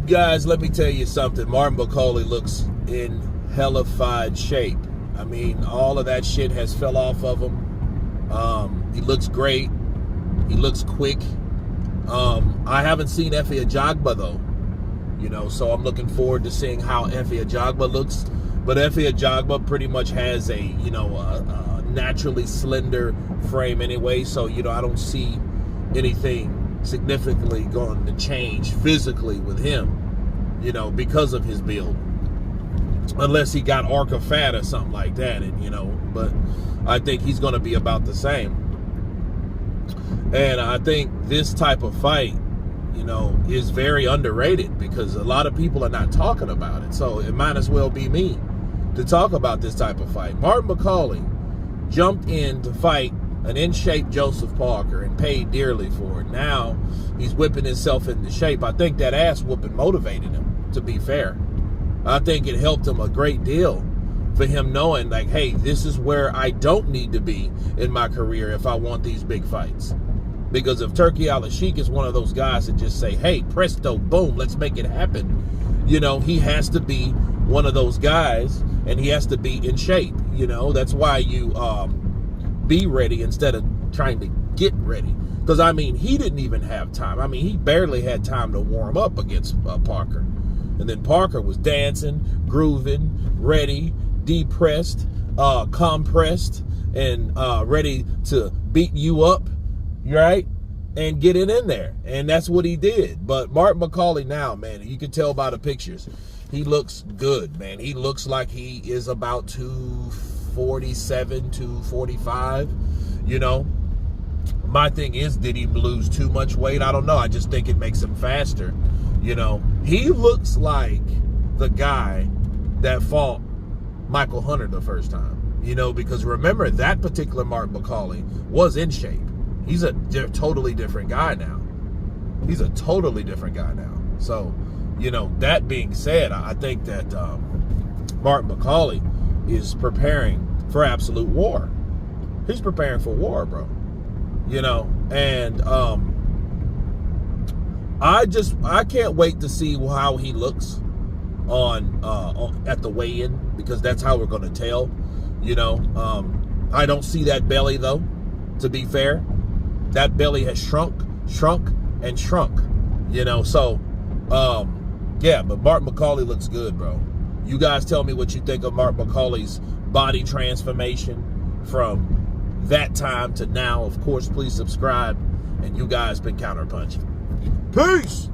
Guys, let me tell you something. Martin Bakole looks in hellified shape. I mean, all of that shit has fell off of him. He looks great. He looks quick. I haven't seen Efe Ajagba though, so I'm looking forward to seeing how Efe Ajagba looks. But Efe Ajagba pretty much has a naturally slender frame anyway, so I don't see anything significantly going to change physically with him, because of his build, unless he got Arca fat or something like that, but I think he's going to be about the same. And I think this type of fight, is very underrated because a lot of people are not talking about it. So it might as well be me to talk about this type of fight. Martin Bakole jumped in to fight an in-shape Joseph Parker and paid dearly for it. Now he's whipping himself into shape. I think that ass whooping motivated him, to be fair. I think it helped him a great deal for him knowing, like, hey, this is where I don't need to be in my career if I want these big fights. Because if Turki Al-Sheikh is one of those guys that just say, hey, presto, boom, let's make it happen, he has to be one of those guys, and he has to be in shape. That's why you be ready instead of trying to get ready. Because, he didn't even have time. He barely had time to warm up against Parker. And then Parker was dancing, grooving, ready, depressed, compressed, and ready to beat you up, right? And get it in there. And that's what he did. But Martin Bakole now, man, you can tell by the pictures, he looks good, man. He looks like he is about 247, 245, My thing is, did he lose too much weight? I don't know. I just think it makes him faster. He looks like the guy that fought Michael Hunter the first time, because remember, that particular Martin Bakole was in shape. He's a totally different guy now. He's a totally different guy now. So, that being said, I think that Martin Bakole is preparing for absolute war. He's preparing for war, bro. And I can't wait to see how he looks on at the weigh-in, because that's how we're going to tell. I don't see that belly though, to be fair. That belly has shrunk, and shrunk, so yeah, but Martin Bakole looks good, bro. You guys tell me what you think of Martin Bakole's body transformation from that time to now. Of course, please subscribe, and you guys been counterpunching. Peace.